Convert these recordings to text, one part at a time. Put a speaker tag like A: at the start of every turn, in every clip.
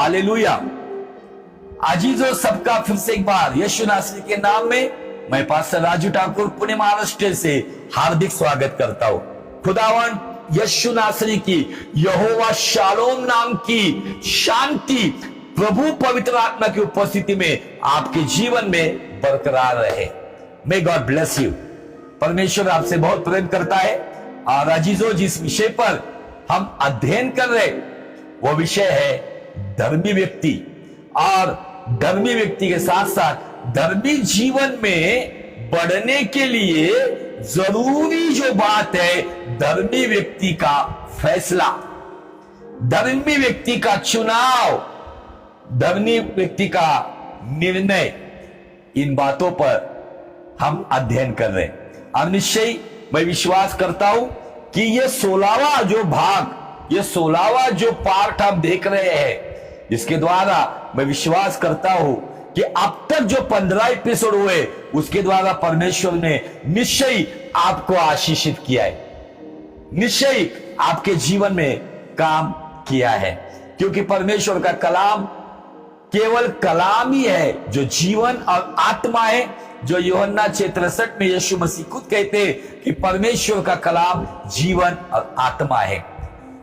A: Hallelujah. आजीजों, सबका फिर से एक बार यीशु नासरी के नाम में मैं पास्टर राजू ठाकुर पुणे महाराष्ट्र से हार्दिक स्वागत करता हूं। खुदावन यीशु नासरी की यहोवा शालोम नाम की शांति प्रभु पवित्र आत्मा की उपस्थिति में आपके जीवन में बरकरार रहे। May God bless you. परमेश्वर आपसे बहुत प्रेम करता है। और अजीजों, जिस विषय पर हम अध्ययन कर रहे वो विषय है धर्मी व्यक्ति। और धर्मी व्यक्ति के साथ साथ धर्मी जीवन में बढ़ने के लिए जरूरी जो बात है, धर्मी व्यक्ति का फैसला, धर्मी व्यक्ति का चुनाव, धर्मी व्यक्ति का निर्णय, इन बातों पर हम अध्ययन कर रहे हैं। और निश्चय मैं विश्वास करता हूं कि ये 16वां जो भाग, ये 16वां जो पार्ट हम देख रहे हैं, इसके द्वारा मैं विश्वास करता हूं कि अब तक जो 15 एपिसोड हुए उसके द्वारा परमेश्वर ने निश्चय आपको आशीषित किया है, निश्चय आपके जीवन में काम किया है। क्योंकि परमेश्वर का कलाम केवल कलाम ही है जो जीवन और आत्मा है। जो यूहन्ना 6:63 में यीशु मसीह खुद कहते हैं कि परमेश्वर का कलाम जीवन और आत्मा है।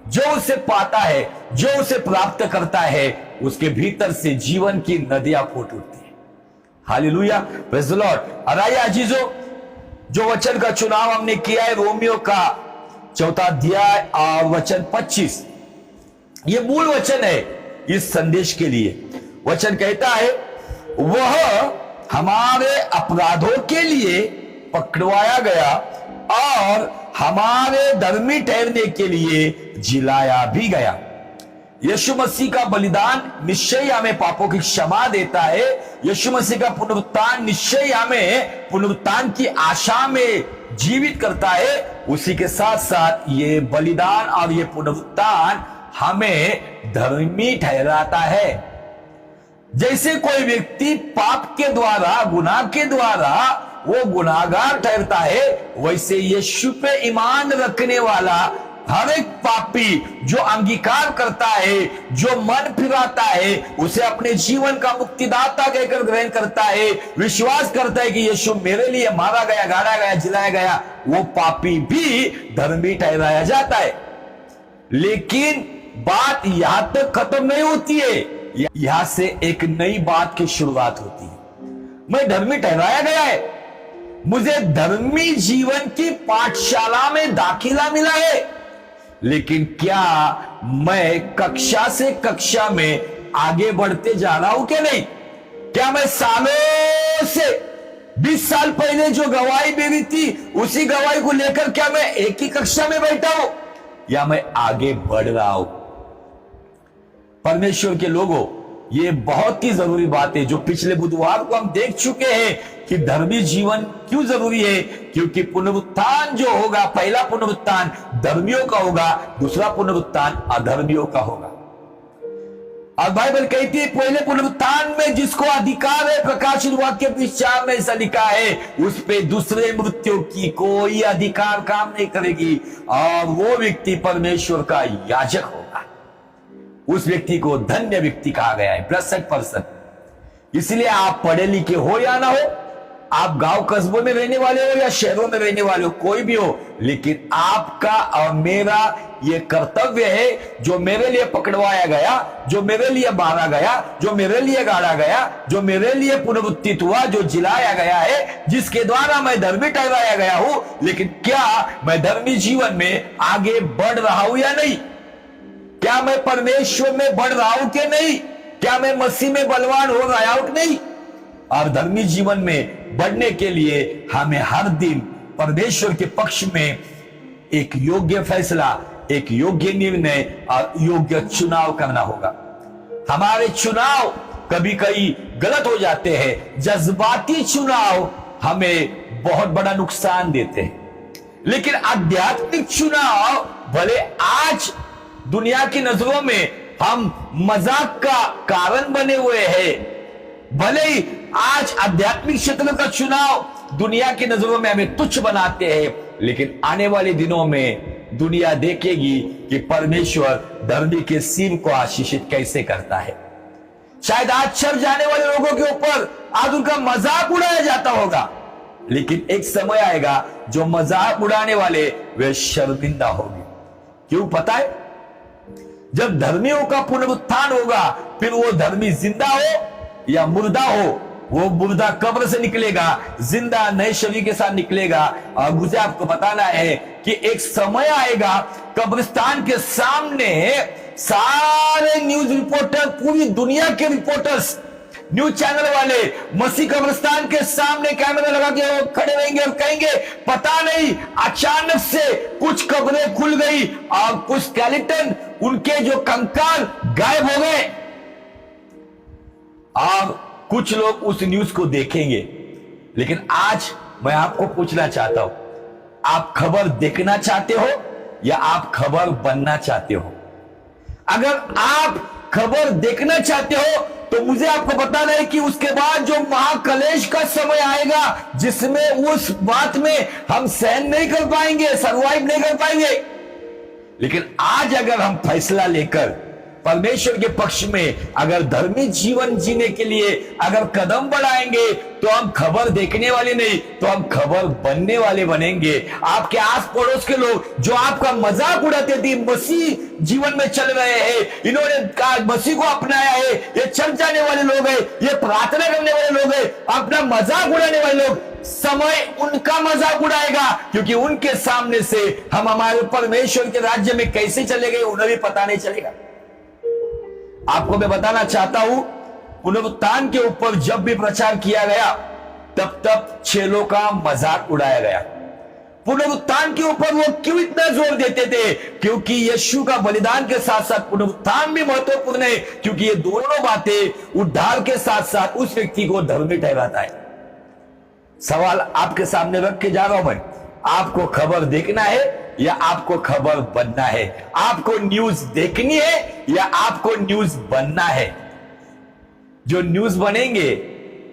A: जो उसे पाता है, जो उसे प्राप्त करता है, उसके भीतर से जीवन की नदियां फूट उठती है। Hallelujah, praise the Lord. और आइए अजीजों, जो वचन का चुनाव हमने किया है रोमियो का 4 अध्याय और वचन 25, ये मूल वचन है इस संदेश के लिए। वचन कहता है, वह हमारे अपराधों के लिए पकड़वाया गया और हमारे धर्मी ठहरने के लिए जिलाया भी गया। यीशु मसीह का बलिदान निश्चय हमें पापों की क्षमा देता है। यीशु मसीह का पुनरुत्थान निश्चय हमें पुनरुत्थान की आशा में जीवित करता है। उसी के साथ साथ ये बलिदान और ये पुनरुत्थान हमें धर्मी ठहराता है। जैसे कोई व्यक्ति पाप के द्वारा, गुनाह के द्वारा वो गुनाहगार ठहरता है, वैसे यीशु पे ईमान रखने वाला हर एक पापी जो अंगीकार करता है, जो मन फिराता है, उसे अपने जीवन का मुक्तिदाता कहकर ग्रहण करता है, विश्वास करता है कि यीशु मेरे लिए मारा गया, गाड़ा गया, जिलाया गया, वो पापी भी धर्मी ठहराया जाता है। लेकिन बात यहां तक खत्म नहीं होती है, यहां से एक नई बात की शुरुआत होती है। मैं धर्मी ठहराया गया है, मुझे धर्मी जीवन की पाठशाला में दाखिला मिला है, लेकिन क्या मैं कक्षा से कक्षा में आगे बढ़ते जा रहा हूं क्या नहीं? क्या मैं सालों से 20 साल पहले जो गवाही मेरी थी उसी गवाही को लेकर क्या मैं एक ही कक्षा में बैठा हूं, या मैं आगे बढ़ रहा हूं? परमेश्वर के लोगों, ये बहुत ही जरूरी बात है जो पिछले बुधवार को हम देख चुके हैं कि धर्मी जीवन क्यों जरूरी है। क्योंकि पुनरुत्थान जो होगा, पहला पुनरुत्थान धर्मियों का होगा, दूसरा पुनरुत्थान अधर्मियों का होगा। और बाइबल कहती है पहले पुनरुत्थान में जिसको अधिकार है, प्रकाशित वाक्य 4 में ऐसा लिखा है, उस पे दूसरे मृत्यु की कोई अधिकार काम नहीं करेगी और वो व्यक्ति परमेश्वर का याजक होगा। उस व्यक्ति को धन्य व्यक्ति कहा गया है, ब्लेस्ड पर्सन। इसलिए आप पढ़े लिखे हो या ना हो, आप गांव कस्बों में रहने वाले हो या शहरों में रहने वाले हो, कोई भी हो, लेकिन आपका और मेरा ये कर्तव्य है, जो मेरे लिए पकड़वाया गया, जो मेरे लिए मारा गया, जो मेरे लिए गाड़ा गया, जो मेरे लिए पुनरुत्थित हुआ, जो जिलाया गया है, जिसके द्वारा मैं धर्मी ठहराया गया हूं, लेकिन क्या मैं धर्मी जीवन में आगे बढ़ रहा हूं या नहीं? क्या मैं परमेश्वर में बढ़ रहा हूं कि नहीं? क्या मैं मसीह में बलवान हो रहा हूं कि नहीं? और धर्मी जीवन में बढ़ने के लिए हमें हर दिन परमेश्वर के पक्ष में एक योग्य फैसला, एक योग्य निर्णय और योग्य चुनाव करना होगा। हमारे चुनाव कभी कभी गलत हो जाते हैं। जज्बाती चुनाव हमें बहुत बड़ा नुकसान देते हैं, लेकिन आध्यात्मिक चुनाव भले आज दुनिया की नजरों में हम मजाक का कारण बने हुए हैं, भले ही आज आध्यात्मिक क्षेत्र का चुनाव दुनिया की नजरों में हमें तुच्छ बनाते हैं, लेकिन आने वाले दिनों में दुनिया देखेगी कि परमेश्वर धर्मी के सीम को आशीषित कैसे करता है। शायद आज छर जाने वाले लोगों के ऊपर आज उनका मजाक उड़ाया जाता होगा, लेकिन एक समय आएगा जो मजाक उड़ाने वाले वे शर्मिंदा होंगे। क्यों पता है? जब धर्मियों का पुनरुत्थान होगा, फिर वो धर्मी जिंदा हो या मुर्दा हो, वो मुर्दा कब्र से निकलेगा, जिंदा नए शरीर के साथ निकलेगा। और मुझे आपको बताना है कि एक समय आएगा कब्रिस्तान के सामने सारे न्यूज रिपोर्टर, पूरी दुनिया के रिपोर्टर्स, न्यूज चैनल वाले मसीह कब्रिस्तान के सामने कैमरा लगा के खड़े रहेंगे और कहेंगे पता नहीं अचानक से कुछ कब्रें खुल गई और कुछ स्केलेटन, उनके जो कंकाल गायब हो गए। और कुछ लोग उस न्यूज को देखेंगे। लेकिन आज मैं आपको पूछना चाहता हूं, आप खबर देखना चाहते हो या आप खबर बनना चाहते हो? अगर आप खबर देखना चाहते हो तो मुझे आपको बताना है कि उसके बाद जो महाकलेश का समय आएगा, जिसमें उस बात में हम सहन नहीं कर पाएंगे, सरवाइव नहीं कर पाएंगे। लेकिन आज अगर हम फैसला लेकर परमेश्वर के पक्ष में अगर धर्मी जीवन जीने के लिए अगर कदम बढ़ाएंगे, तो हम खबर देखने वाले नहीं, तो हम खबर बनने वाले बनेंगे। आपके आस पड़ोस के लोग जो आपका मजाक उड़ाते थे, मसीह जीवन में चल रहे हैं, इन्होंने मसीह को अपनाया है, ये चल जाने वाले लोग हैं, ये प्रार्थना करने वाले लोग हैं, अपना मजाक उड़ाने वाले लोग, समय उनका मजाक उड़ाएगा, क्योंकि उनके सामने से हम हमारे परमेश्वर के राज्य में कैसे चले गए उन्हें भी पता नहीं चलेगा। आपको मैं बताना चाहता हूं, पुनरुत्थान के ऊपर जब भी प्रचार किया गया, तब तब चेलों का मजाक उड़ाया गया। पुनरुत्थान के ऊपर वो क्यों इतना जोर देते थे? क्योंकि यीशु का बलिदान के साथ साथ पुनरुत्थान भी महत्वपूर्ण है, क्योंकि ये दोनों बातें उद्धार के साथ साथ उस व्यक्ति को धर्मी ठहराता है। सवाल आपके सामने रख के जा रहा हूं मैं, आपको खबर देखना है या आपको खबर बनना है? आपको न्यूज देखनी है या आपको न्यूज बनना है? जो न्यूज बनेंगे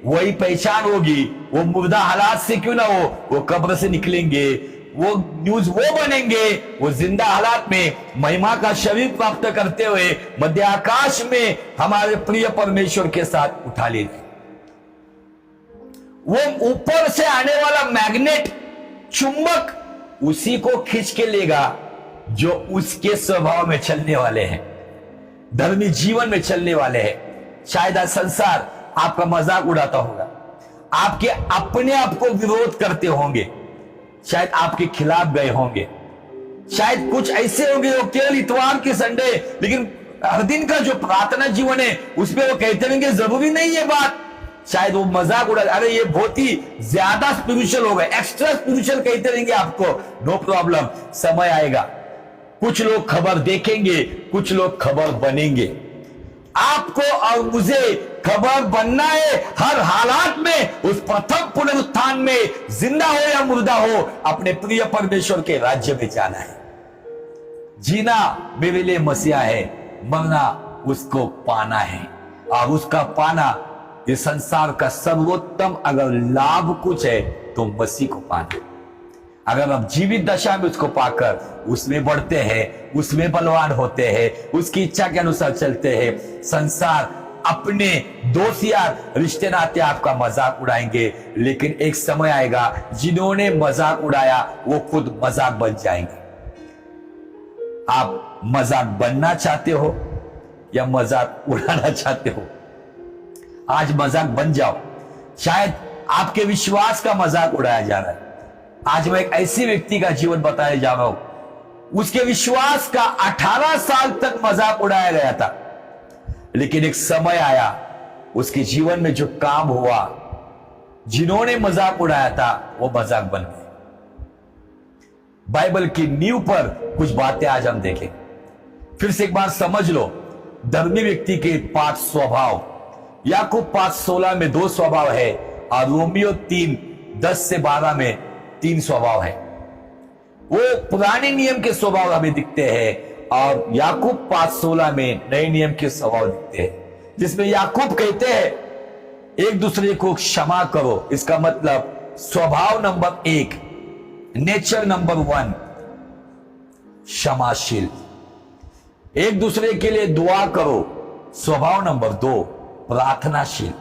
A: वही पहचान होगी। वो मुर्दा हालात से क्यों ना हो, वो कब्र से निकलेंगे। वो न्यूज वो बनेंगे, वो जिंदा हालात में महिमा का शरीर प्राप्त करते हुए मध्य आकाश में हमारे प्रिय परमेश्वर के साथ उठा लेंगे। वो ऊपर से आने वाला मैग्नेट, चुंबक, उसी को खींच के लेगा जो उसके स्वभाव में चलने वाले हैं, धर्मी जीवन में चलने वाले हैं। शायद आज संसार आपका मजाक उड़ाता होगा, आपके अपने आप को विरोध करते होंगे, शायद आपके खिलाफ गए होंगे, शायद कुछ ऐसे होंगे जो केवल इतवार के संडे, लेकिन हर दिन का जो प्रार्थना जीवन है उसमें वो कहते होंगे जरूरी नहीं है बात। शायद वो मजाक उड़ा, अरे ये बहुत ही ज्यादा स्पिरिचुअल हो गए, एक्स्ट्रा स्पिरिचुअल कहते रहेंगे आपको। नो प्रॉब्लम, समय आएगा, कुछ लोग खबर देखेंगे, कुछ लोग खबर बनेंगे। आपको और मुझे खबर बनना है हर हालात में, उस प्रथम पुनरुत्थान में, जिंदा हो या मुर्दा हो, अपने प्रिय परमेश्वर के राज्य में जाना है। जीना मेरे लिए मसीहा है, मरना उसको पाना है। और उसका पाना, ये संसार का सर्वोत्तम अगर लाभ कुछ है तो मसीह को पाना। अगर हम जीवित दशा में उसको पाकर उसमें बढ़ते हैं, उसमें बलवान होते हैं, उसकी इच्छा के अनुसार चलते हैं, संसार अपने दोस्त यार रिश्ते नाते आपका मजाक उड़ाएंगे। लेकिन एक समय आएगा जिन्होंने मजाक उड़ाया वो खुद मजाक बन जाएंगे। आप मजाक बनना चाहते हो या मजाक उड़ाना चाहते हो? आज मजाक बन जाओ। शायद आपके विश्वास का मजाक उड़ाया जा रहा है। आज मैं एक ऐसी व्यक्ति का जीवन बताने जा रहा हूं, उसके विश्वास का 18 साल तक मजाक उड़ाया गया था, लेकिन एक समय आया उसके जीवन में जो काम हुआ, जिन्होंने मजाक उड़ाया था वो मजाक बन गए। बाइबल की नींव पर कुछ बातें आज हम देखें। फिर से एक बार समझ लो, धर्मी व्यक्ति के 5 स्वभाव। याकूब 5:16 में 2 स्वभाव है और रोमियो 3:10-12 में 3 स्वभाव है। वो पुराने नियम के स्वभाव हमें दिखते हैं और याकूब 5:16 में नए नियम के स्वभाव दिखते हैं, जिसमें याकूब कहते हैं एक दूसरे को क्षमा करो। इसका मतलब स्वभाव नंबर 1, नेचर नंबर 1, क्षमाशील। एक दूसरे के लिए दुआ करो, स्वभाव नंबर 2, प्रार्थनाशील।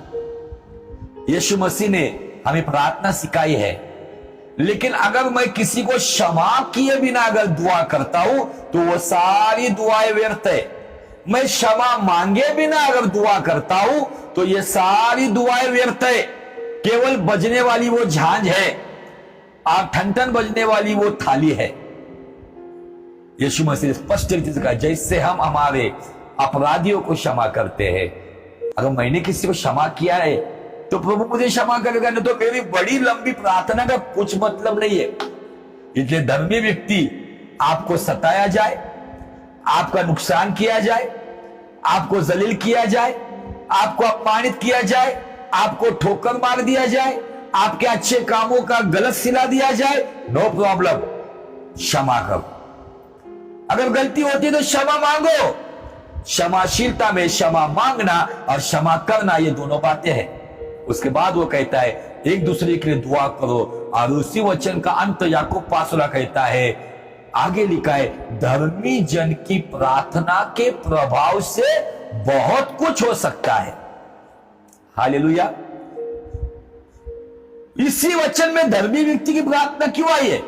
A: यीशु मसीह ने हमें प्रार्थना सिखाई है, लेकिन अगर मैं किसी को क्षमा किए बिना अगर दुआ करता हूं तो वो सारी दुआएं व्यर्थ है। मैं क्षमा मांगे बिना अगर दुआ करता हूं तो ये सारी दुआएं व्यर्थ है। केवल बजने वाली वो झांझ है और ठन ठन बजने वाली वो थाली है। यीशु मसीह स्पष्ट रीति से कहा, जैसे हम हमारे अपराधियों को क्षमा करते हैं, अगर मैंने किसी को क्षमा किया है तो प्रभु मुझे क्षमा करेगा, नहीं तो मेरी बड़ी लंबी प्रार्थना का कुछ मतलब नहीं है। इसलिए धर्मी व्यक्ति आपको सताया जाए, आपका नुकसान किया जाए, आपको जलील किया जाए, आपको अपमानित किया जाए, आपको ठोकर मार दिया जाए, आपके अच्छे कामों का गलत सिला दिया जाए, नो प्रॉब्लम, क्षमा करो। अगर गलती होती है तो क्षमा मांगो। क्षमाशीलता में क्षमा मांगना और क्षमा करना ये दोनों बातें हैं। उसके बाद वो कहता है एक दूसरे के लिए दुआ करो, और उसी वचन का अंत याकूब पासुला कहता है, आगे लिखा है, धर्मी जन की प्रार्थना के प्रभाव से बहुत कुछ हो सकता है। हालेलुया। इसी वचन में धर्मी व्यक्ति की प्रार्थना क्यों आई है?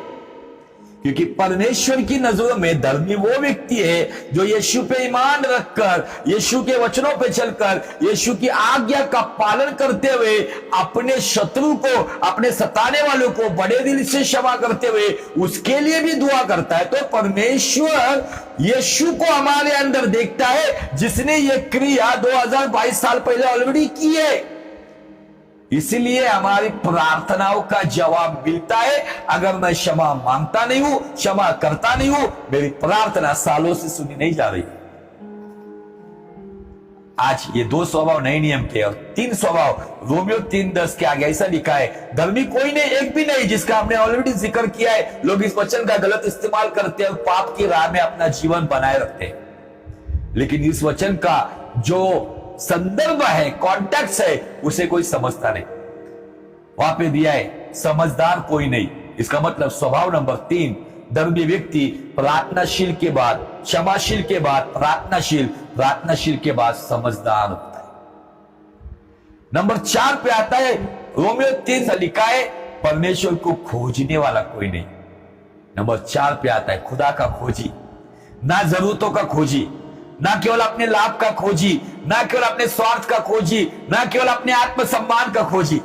A: क्योंकि परमेश्वर की नजरों में धर्मी वो व्यक्ति है जो यीशु पे ईमान रखकर, यीशु के वचनों पे चलकर, यीशु की आज्ञा का पालन करते हुए अपने शत्रु को, अपने सताने वालों को बड़े दिल से क्षमा करते हुए उसके लिए भी दुआ करता है। तो परमेश्वर यीशु को हमारे अंदर देखता है, जिसने ये क्रिया 2022 साल पहले ऑलरेडी की है। इसलिए हमारी प्रार्थनाओं का जवाब मिलता है। अगर मैं क्षमा मांगता नहीं हूं, क्षमा करता नहीं हूं, मेरी प्रार्थना सालों से सुनी नहीं जा रही। आज ये 2 स्वभाव नए नियम के और 3 स्वभाव रोमियो 3:10 के आगे ऐसा लिखा है, धर्मी कोई नहीं, एक भी नहीं, जिसका हमने ऑलरेडी जिक्र किया है। लोग इस वचन का गलत इस्तेमाल करते हैं और पाप की राह में अपना जीवन बनाए रखते हैं। लेकिन इस वचन का जो संदर्भ है, कॉन्टेक्स्ट है, उसे कोई समझता नहीं। वहां पे दिया है समझदार कोई नहीं। इसका मतलब स्वभाव नंबर 3, धर्मी व्यक्ति प्रार्थनाशील के बाद, क्षमाशील के बाद प्रार्थनाशील, प्रार्थनाशील के बाद समझदार होता है। नंबर 4 पे आता है, रोमियो 3 से लिखा है, परमेश्वर को खोजने वाला कोई नहीं। नंबर 4 पे आता है, खुदा का खोजी, ना जरूरतों का खोजी, ना केवल अपने लाभ का खोजी, ना केवल अपने स्वार्थ का खोजी, ना केवल अपने आत्मसम्मान का खोजी।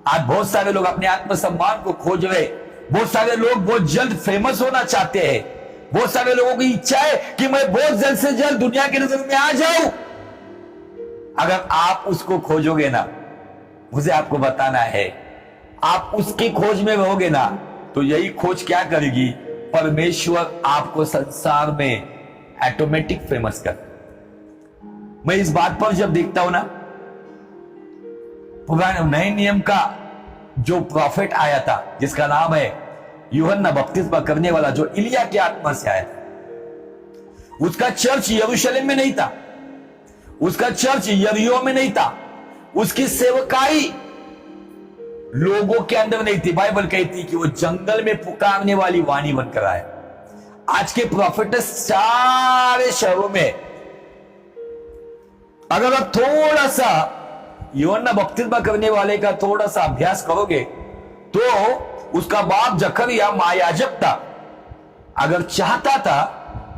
A: आज बहुत सारे लोग अपने आत्मसम्मान को खोज रहे। बहुत सारे लोग बहुत जल्द फेमस होना चाहते हैं। बहुत सारे लोगों की इच्छा है कि मैं बहुत जल्द से जल्द दुनिया की नजर में आ जाऊं। अगर आप उसको खोजोगे ना, मुझे आपको बताना है, आप उसकी खोज में रहोगे ना, तो यही खोज क्या करेगी? परमेश्वर आपको संसार में ऑटोमेटिक फेमस कर। मैं इस बात पर जब देखता हूं ना, पुराने नए नियम का जो प्रॉफिट आया था, जिसका नाम है यूहन्ना बपतिस्मा करने वाला, जो इलिया की आत्मा से आया था, उसका चर्च यरूशलेम में नहीं था, उसका चर्च यरीहो में नहीं था, उसकी सेवकाई लोगों के अंदर नहीं थी। बाइबल कहती कि वो जंगल में पुकारने वाली वाणी बनकर आए। आज के प्रॉफिट सारे शहरों में, अगर आप थोड़ा सा यूहन्ना बपतिस्मा करने वाले का थोड़ा सा अभ्यास करोगे, तो उसका बाप जकरिया महायाजक था। अगर चाहता था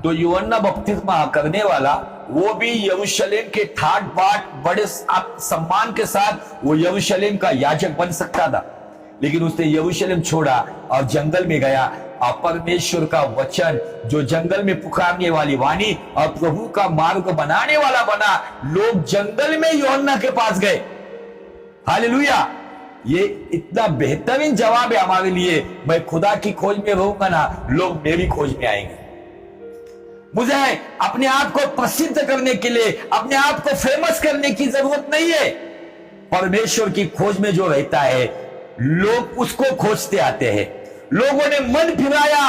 A: तो यूहन्ना बपतिस्मा करने वाला वो भी यरूशलेम के ठाट बाट बड़े सम्मान के साथ वो यरूशलेम का याजक बन सकता था। लेकिन उसने यरूशलेम छोड़ा और जंगल में गया, और परमेश्वर का वचन जो जंगल में पुकारने वाली वाणी और प्रभु का मार्ग बनाने वाला बना। लोग जंगल में यूहन्ना के पास गए। हालेलुया। ये इतना बेहतरीन जवाब है हमारे लिए। मैं खुदा की खोज में रहूंगा ना, लोग मेरी खोज में आएंगे। मुझे अपने आप को प्रसिद्ध करने के लिए, अपने आप को फेमस करने की जरूरत नहीं है। परमेश्वर की खोज में जो रहता है, लोग उसको खोजते आते हैं। लोगों ने मन फिराया,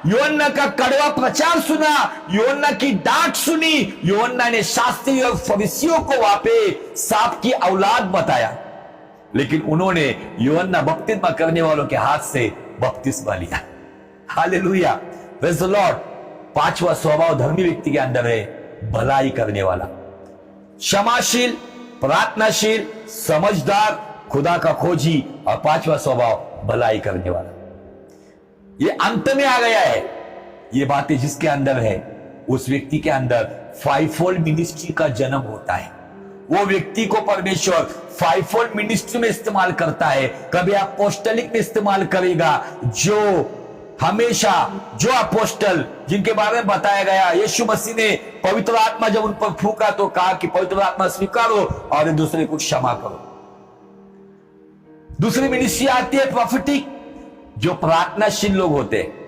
A: यूहन्ना का कड़वा प्रचार सुना, यूहन्ना की डांट सुनी, यूहन्ना ने शास्त्री और फरीसियों को वहां पे सांप की औलाद बताया। लेकिन उन्होंने यूहन्ना बपतिस्मा करने वालों के हाथ से बपतिस्मा लिया। Hallelujah, praise the Lord. 5वां स्वभाव धर्मी व्यक्ति के अंदर है, भलाई करने वाला, क्षमाशील, प्रार्थनाशील, समझदार, खुदा का खोजी, और पांचवा स्वभाव भलाई करने वाला। ये अंत में आ गया है। ये बातें जिसके अंदर है उस व्यक्ति के अंदर फाइवफोल्ड मिनिस्ट्री का जन्म होता है। वो व्यक्ति को परमेश्वर फाइवफोल्ड मिनिस्ट्री में इस्तेमाल करता है। कभी अपोस्टलिक में इस्तेमाल करेगा, जो हमेशा जो अपोस्टल जिनके बारे में बताया गया, यीशु मसीह ने पवित्र आत्मा जब उन पर फूका तो कहा कि पवित्र आत्मा स्वीकारो और एक दूसरे को क्षमा करो। दूसरी मिनिस्ट्री आती है प्रॉफिटिक, जो प्रार्थनाशील लोग होते हैं।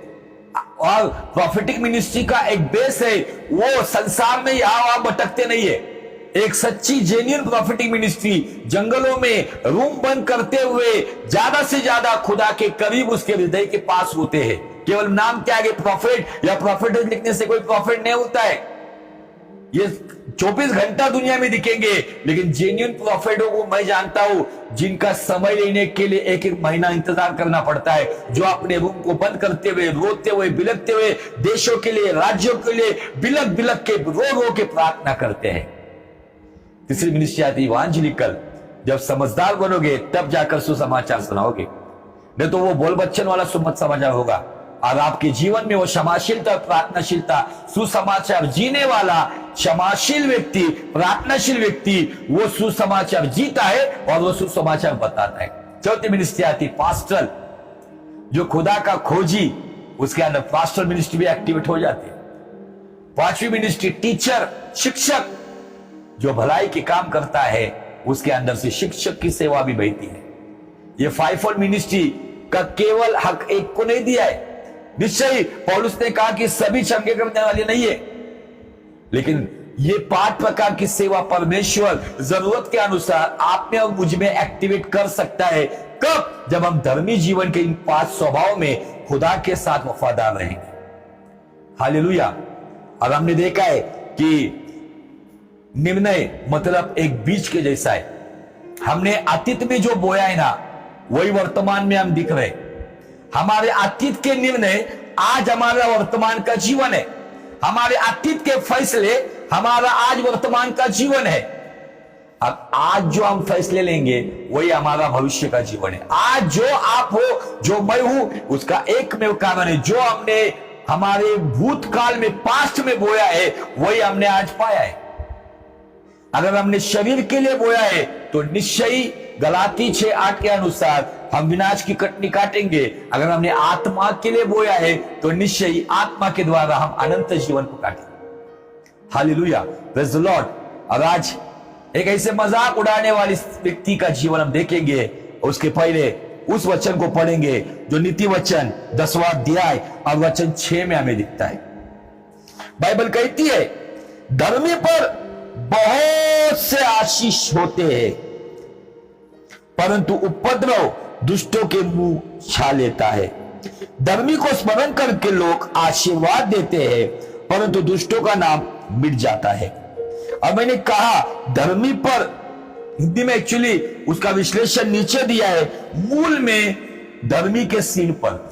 A: और प्रॉफिटिक मिनिस्ट्री का एक बेस है, वो संसार में यहां वहां भटकते नहीं है। एक सच्ची जेन्युइन प्रॉफिटिक मिनिस्ट्री जंगलों में रूम बंद करते हुए ज्यादा से ज्यादा खुदा के करीब उसके हृदय के पास होते हैं। केवल नाम के आगे प्रॉफिट या प्रॉफिट लिखने से कोई प्रॉफिट नहीं होता है। ये 24 घंटा दुनिया में दिखेंगे, लेकिन जेन्युइन प्रॉफिटों को मैं जानता हूं जिनका समय लेने के लिए एक एक महीना इंतजार करना पड़ता है, जो अपने रूम को बंद करते हुए, रोते हुए, बिलखते हुए देशों के लिए, राज्यों के लिए बिलख बिलख के, रो रो के प्रार्थना करते हैं। तीसरी मिनिस्ट्री आती है इवांजेलिकल। जब समझदार बनोगे तब जाकर सुसमाचार सुनाओगे, नहीं तो वो बोल बच्चन वाला सुमत समाचार होगा। और आपके जीवन में वो क्षमाशीलता, प्रार्थनाशीलता, सुसमाचार जीने वाला क्षमाशील व्यक्ति, प्रार्थनाशील व्यक्ति, वो सुसमाचार जीता है और वो सुसमाचार बताता है। चौथी मिनिस्ट्री आती पास्टरल, जो खुदा का खोजी, उसके अंदर पास्टरल मिनिस्ट्री भी एक्टिवेट हो जाती है। पांचवी मिनिस्ट्री टीचर, शिक्षक, जो भलाई के काम करता है, उसके अंदर से शिक्षक की सेवा भी बहती है। ये फाइवफोल्ड मिनिस्ट्री का केवल हक एक को नहीं दिया है। निश्चय ही पौलुस ने कहा कि सभी चंगे करने वाले नहीं है, लेकिन ये 5 प्रकार की सेवा परमेश्वर जरूरत के अनुसार आप में और मुझ में एक्टिवेट कर सकता है। कब? जब हम धर्मी जीवन के इन 5 स्वभाव में खुदा के साथ वफादार रहेंगे। हालेलुया। और हमने देखा है कि निर्णय मतलब एक बीज के जैसा है। हमने अतीत में जो बोया है ना, वही वर्तमान में हम दिख रहे। हमारे अतीत के निर्णय आज हमारा वर्तमान का जीवन है। हमारे अतीत के फैसले हमारा आज वर्तमान का जीवन है। अब आज जो हम फैसले लेंगे वही हमारा भविष्य का जीवन है। आज जो आप हो, जो मैं हूं, उसका एकमेव कारण है, जो हमने हमारे भूतकाल में, पास्ट में बोया है, वही हमने आज पाया है। अगर हमने शरीर के लिए बोया है तो निश्चय ही गलाती 6:8 के अनुसार हम विनाश की कटनी काटेंगे। अगर हमने आत्मा के लिए बोया है तो निश्चय ही आत्मा के द्वारा हम अनंत जीवन को काटेंगे। Hallelujah, praise the Lord. और आज एक ऐसे मजाक उड़ाने वाले व्यक्ति का जीवन हम देखेंगे। उसके पहले उस वचन को पढ़ेंगे जो नीति वचन 10वां अध्याय और वचन 6 में हमें दिखता है। बाइबल कहती है, धर्मी पर बहुत से आशीष होते हैं, परंतु उपद्रव दुष्टों के मुंह छा लेता है। धर्मी को स्मरण करके लोग आशीर्वाद देते हैं, परंतु दुष्टों का नाम मिट जाता है। और मैंने कहा धर्मी पर, हिंदी में एक्चुअली उसका विश्लेषण नीचे दिया है, मूल में धर्मी के सिर पर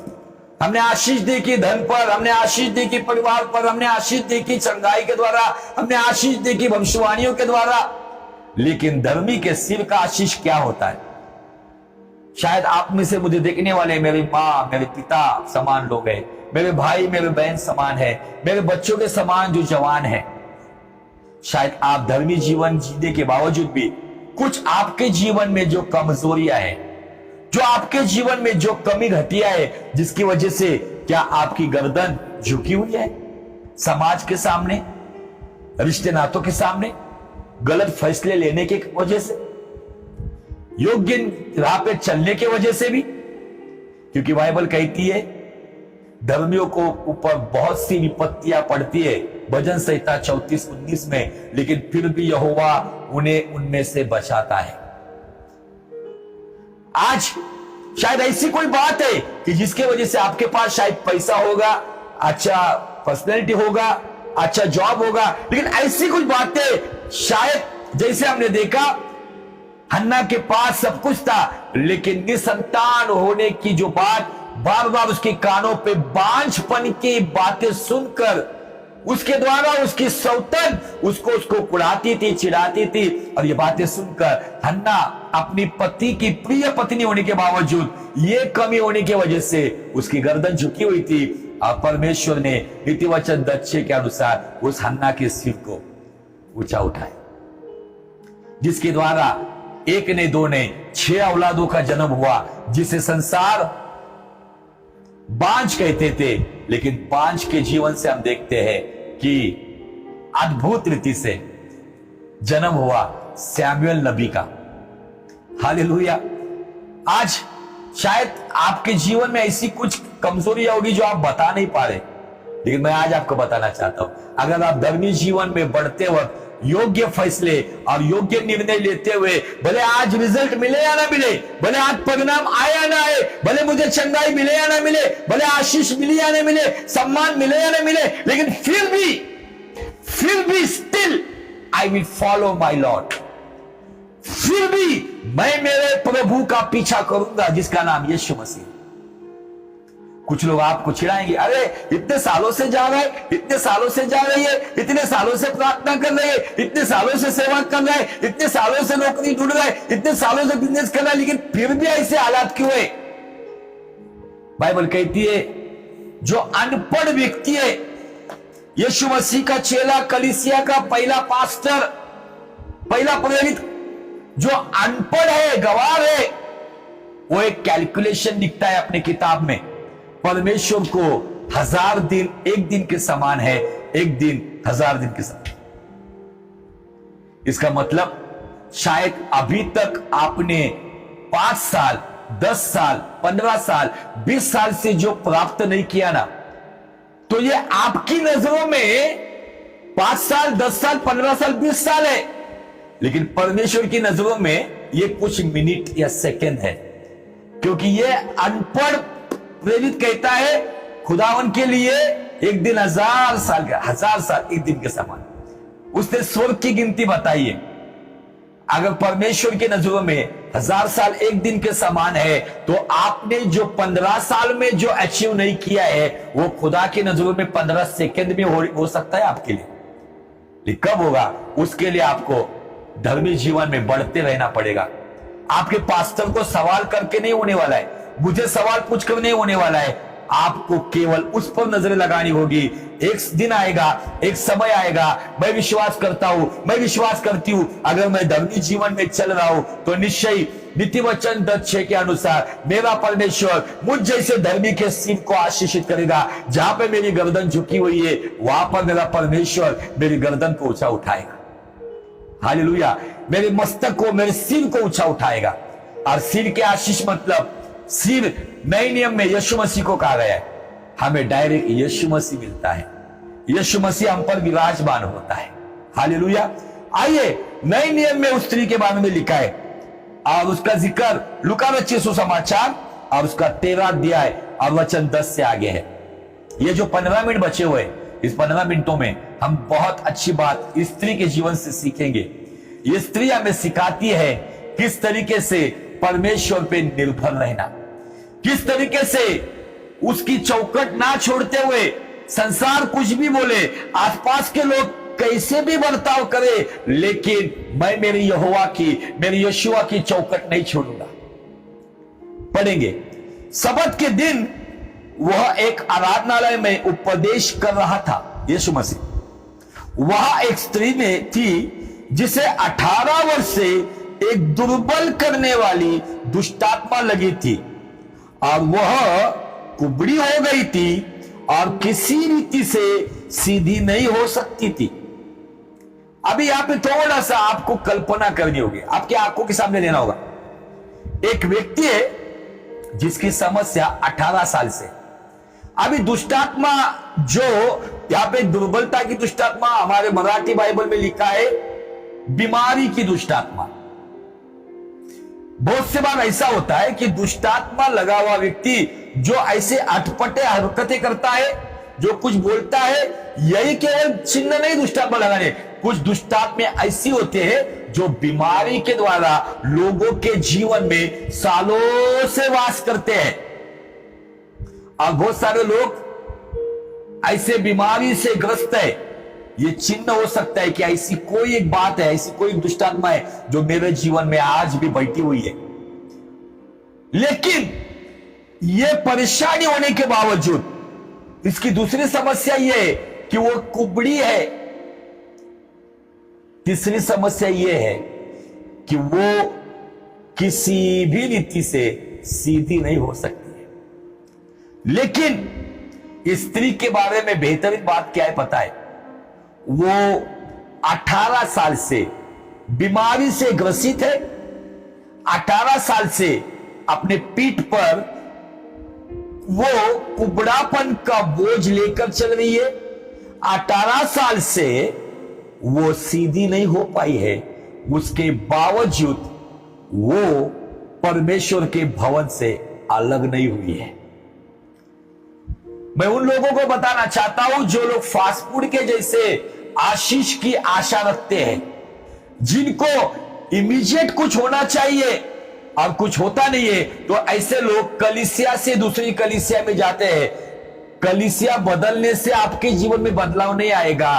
A: हमने आशीष देखी, धन पर हमने आशीष देखी, परिवार पर हमने आशीष देखी, चंगाई के द्वारा हमने आशीष देखी, भविष्यवाणियों के द्वारा। लेकिन धर्मी के सिर का आशीष क्या होता है? शायद आप में से मुझे देखने वाले मेरी माँ, मेरे पिता समान लोग हैं, मेरे भाई, मेरे बहन समान है, मेरे बच्चों के समान जो जवान है। शायद आप धर्मी जीवन जीने के बावजूद भी कुछ आपके जीवन में जो कमजोरियां हैं, जो आपके जीवन में जो कमी घटिया है, जिसकी वजह से क्या आपकी गर्दन झुकी हुई है समाज के सामने, रिश्ते नातों के सामने, गलत फैसले लेने की वजह से, योग्य राह पे चलने की वजह से भी? क्योंकि बाइबल कहती है धर्मियों को ऊपर बहुत सी विपत्तियां पड़ती है, भजन संहिता 34:19 में, लेकिन फिर भी यहोवा उन्हें उनमें से बचाता है। आज शायद ऐसी कोई बात है कि जिसके वजह से आपके पास शायद पैसा होगा, अच्छा पर्सनैलिटी होगा, अच्छा जॉब होगा, लेकिन ऐसी कुछ बातें शायद, जैसे हमने देखा हन्ना के पास सब कुछ था, लेकिन निसंतान होने की जो बात बार बार उसके कानों पे बांझपन की बातें सुनकर उसके द्वारा उसकी सौतन उसको कुड़ाती थी, चिढ़ाती थी। और ये बातें सुनकर हन्ना अपनी पति की प्रिय पत्नी होने के बावजूद ये कमी होने की वजह से उसकी गर्दन झुकी हुई थी। और परमेश्वर ने नीतिवचन 10:6 के अनुसार उस हन्ना के सिर को ऊंचा उठाया, जिसके द्वारा एक ने, दो ने, 6 औलादों का जन्म हुआ, जिसे संसार बांझ कहते थे। लेकिन बांझ के जीवन से हम देखते हैं कि अद्भुत रीति से जन्म हुआ सैमुएल नबी का। हालेलुया। आज शायद आपके जीवन में ऐसी कुछ कमजोरियां होगी जो आप बता नहीं पा रहे, लेकिन मैं आज आपको बताना चाहता हूं, अगर आप धर्मी जीवन में बढ़ते वक्त योग्य फैसले और योग्य निर्णय लेते हुए, भले आज रिजल्ट मिले या ना मिले, भले आज परिणाम आए या ना आए, भले मुझे चंगाई मिले या ना मिले, भले आशीष मिले या ना मिले, सम्मान मिले या ना मिले, लेकिन फिर भी still I will follow my lord. फिर भी मैं मेरे प्रभु का पीछा करूंगा, जिसका नाम यीशु मसीह। कुछ लोग आपको चिढ़ाएंगे, अरे इतने सालों से जा रहा है, इतने सालों से जा रही है, इतने सालों से प्रार्थना कर रही है, इतने सालों से सेवा कर रहा है, इतने सालों से नौकरी ढूंढ रहा है, इतने सालों से बिजनेस कर रहा है, लेकिन फिर भी ऐसे हालात क्यों है? बाइबल कहती है जो अनपढ़ व्यक्ति है, यीशु मसीह का चेला, कलीसिया का पहला पास्टर, पहला प्रेरित, जो अनपढ़ है, गवार है, वो एक कैलकुलेशन लिखता है अपने किताब में, परमेश्वर को 1000 दिन एक दिन के समान है, एक दिन 1000 दिन के समान। इसका मतलब शायद अभी तक आपने 5 साल, 10 साल, 15 साल, 20 साल से जो प्राप्त नहीं किया ना, तो ये आपकी नजरों में 5 साल, 10 साल, 15 साल, 20 साल है, लेकिन परमेश्वर की नजरों में ये कुछ मिनट या सेकंड है। क्योंकि ये अनपढ़ प्रेरित कहता है खुदावन के लिए एक दिन 1000 साल का, 1000 साल एक दिन के समान। उसने स्वर्ग की गिनती बताई है। अगर परमेश्वर की नजरों में 1000 साल एक दिन के समान है, तो आपने जो 15 साल में जो अचीव नहीं किया है, वो खुदा की नजरों में 15 सेकंड में हो सकता है आपके लिए। लेकिन कब होगा? उसके लिए आपको धर्मी जीवन में बढ़ते रहना पड़ेगा। आपके पास्टर को सवाल करके नहीं होने वाला है, मुझे सवाल पूछ कर नहीं होने वाला है। आपको केवल उस पर नजरें लगानी होगी। एक दिन आएगा, एक समय आएगा, मैं विश्वास करता हूं, मैं विश्वास करती हूं, अगर मैं धर्मी जीवन में चल रहा हूं तो निश्चय नीतिवचन 10:6 के अनुसार मेरा परमेश्वर मुझ जैसे धर्मी के सिर को आशीषित करेगा। जहां पे मेरी गर्दन झुकी हुई है, वहां पर मेरा परमेश्वर मेरी गर्दन को ऊंचा उठाएगा। हालेलुया। मेरे मस्तक को, मेरे सिर को ऊंचा उठाएगा। और सिर के आशीष मतलब सिर नए नियम में यीशु मसीह को कहा गया है, हमें डायरेक्ट यीशु मसीह मिलता है, यीशु मसीह हम पर विराजमान होता है। हालेलुया। आइए, नए नियम में उस स्त्री के बारे में लिखा है और उसका जिक्र लूका रचित सुसमाचार और उसका 13 अध्याय और वचन 10 से आगे है। ये जो 15 मिनट बचे हुए, इस 15 मिनटों में हम बहुत अच्छी बात इस स्त्री के जीवन से सीखेंगे। ये स्त्री हमें सिखाती है किस तरीके से परमेश्वर पे निर्भर रहना, किस तरीके से उसकी चौकट ना छोड़ते हुए, संसार कुछ भी बोले, आसपास के लोग कैसे भी बर्ताव करे, लेकिन मैं मेरे यहोवा की, मेरे यहोशुआ की चौकट नहीं छोड़ूंगा। पढ़ेंगे। सबत के दिन वह एक आराधनालय में उपदेश कर रहा था, यीशु मसीह। वहां एक स्त्री में थी जिसे 18 वर्ष से एक दुर्बल करने वाली दुष्टात्मा लगी थी और वह कुबड़ी हो गई थी और किसी रीति से सीधी नहीं हो सकती थी। अभी यहां पे थोड़ा सा आपको कल्पना करनी होगी, आपकी आंखों के सामने लेना होगा। एक व्यक्ति है जिसकी समस्या 18 साल से, अभी दुष्टात्मा जो यहां पे दुर्बलता की दुष्टात्मा, हमारे मराठी बाइबल में लिखा है बीमारी की दुष्टात्मा। बहुत से बार ऐसा होता है कि दुष्टात्मा लगा हुआ व्यक्ति जो ऐसे अटपटे हरकतें करता है, जो कुछ बोलता है, यही केवल चिन्ह नहीं दुष्टात्मा लगाने, कुछ दुष्टात्मा ऐसी होते हैं जो बीमारी के द्वारा लोगों के जीवन में सालों से वास करते हैं। और बहुत सारे लोग ऐसे बीमारी से ग्रस्त है, ये चिन्ह हो सकता है कि ऐसी कोई एक बात है, ऐसी कोई दुष्टात्मा है जो मेरे जीवन में आज भी बैठी हुई है। लेकिन ये परेशानी होने के बावजूद इसकी दूसरी समस्या ये है कि वो कुबड़ी है। तीसरी समस्या ये है कि वो किसी भी रीति से सीधी नहीं हो सकती है। लेकिन स्त्री के बारे में बेहतरीन बात क्या है पता है? वो 18 साल से बीमारी से ग्रसित है। 18 साल से अपने पीठ पर वो कुबड़ापन का बोझ लेकर चल रही है। 18 साल से वो सीधी नहीं हो पाई है। उसके बावजूद वो परमेश्वर के भवन से अलग नहीं हुई है। मैं उन लोगों को बताना चाहता हूं जो लोग फास्ट फूड के जैसे आशीष की आशा रखते हैं, जिनको इमीडिएट कुछ होना चाहिए और कुछ होता नहीं है, तो ऐसे लोग कलीसिया से दूसरी कलीसिया में जाते हैं। कलीसिया बदलने से आपके जीवन में बदलाव नहीं आएगा।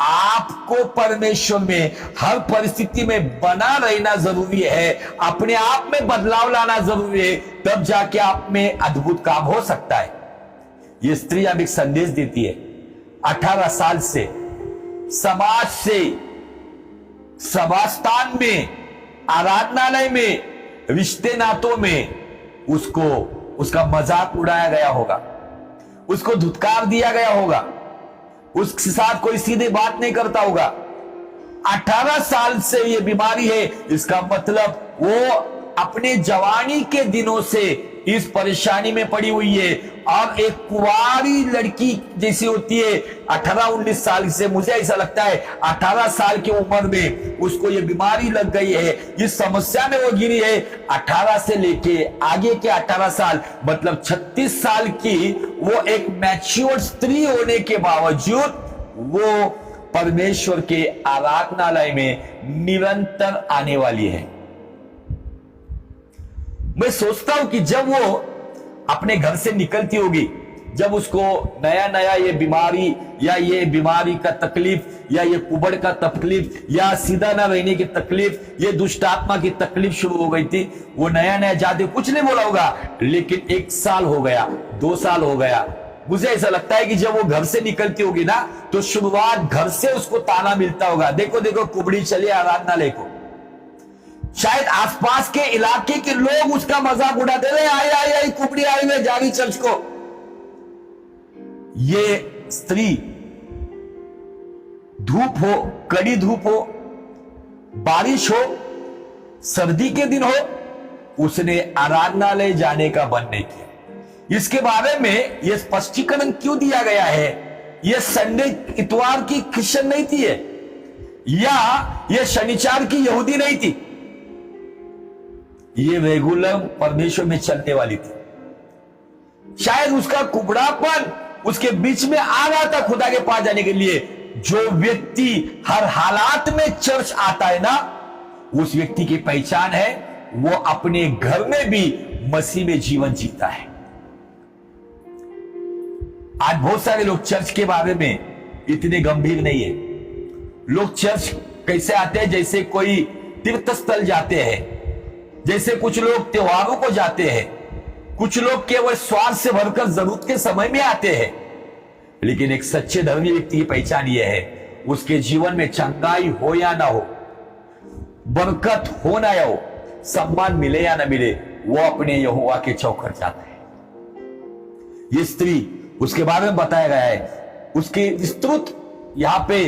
A: आपको परमेश्वर में हर परिस्थिति में बना रहना जरूरी है, अपने आप में बदलाव लाना जरूरी है, तब जाके आप में अद्भुत काम हो सकता है। ये स्त्री अब एक संदेश देती है। 18 साल से समाज से, सभास्थान में, आराधनालय में, रिश्ते नातों में उसको उसका मजाक उड़ाया गया होगा, उसको धुतकार दिया गया होगा, उसके साथ कोई सीधे बात नहीं करता होगा। 18 साल से ये बीमारी है, इसका मतलब वो अपने जवानी के दिनों से इस परेशानी में पड़ी हुई है। और एक कुंवारी लड़की जैसी होती है 18-19 साल से, मुझे ऐसा लगता है 18 साल की उम्र में उसको ये बीमारी लग गई है, इस समस्या में वो गिरी है। 18 से लेके आगे के 18 साल मतलब 36 साल की वो एक मैच्योर स्त्री होने के बावजूद वो परमेश्वर के आराधनालय में निरंतर आने वाली है। मैं सोचता हूं कि जब वो अपने घर से निकलती होगी, जब उसको नया नया ये बीमारी या ये बीमारी का तकलीफ या ये कुबड़ का तकलीफ या सीधा ना रहने की तकलीफ, ये दुष्ट आत्मा की तकलीफ शुरू हो गई थी, वो नया नया जाते कुछ नहीं बोला होगा। लेकिन 1 साल हो गया, 2 साल हो गया, मुझे ऐसा लगता है कि जब वो घर से निकलती होगी ना, तो शुरुआत घर से उसको ताना मिलता होगा, देखो देखो कुबड़ी चली आराधनालय को। शायद आसपास के इलाके के लोग उसका मजाक उड़ाते रहे, आई कुबड़ी आई हुई जा रही चर्च को। ये स्त्री धूप हो, कड़ी धूप हो, बारिश हो, सर्दी के दिन हो, उसने आराधनालय जाने का मन नहीं किया। इसके बारे में यह स्पष्टीकरण क्यों दिया गया है? यह संडे इतवार की क्रिश्चियन नहीं थी या यह शनिचार की यहूदी नहीं थी, ये रेगुलर परमेश्वर में चलने वाली थी। शायद उसका कुबड़ापन उसके बीच में आ रहा था खुदा के पास जाने के लिए। जो व्यक्ति हर हालात में चर्च आता है ना, उस व्यक्ति की पहचान है वो अपने घर में भी मसीह में जीवन जीता है। आज बहुत सारे लोग चर्च के बारे में इतने गंभीर नहीं है। लोग चर्च कैसे आते हैं? जैसे कोई तीर्थ स्थल जाते हैं, जैसे कुछ लोग त्योहारों को जाते हैं, कुछ लोग केवल स्वार्थ से भरकर जरूरत के समय में आते हैं। लेकिन एक सच्चे धर्मी व्यक्ति की पहचान यह है, उसके जीवन में चंगाई हो या ना हो, बरकत हो ना हो, सम्मान मिले या ना मिले, वो अपने यहोवा के चौखट जाता है। ये स्त्री, उसके बारे में बताया गया है, उसकी विस्तृत यहां पे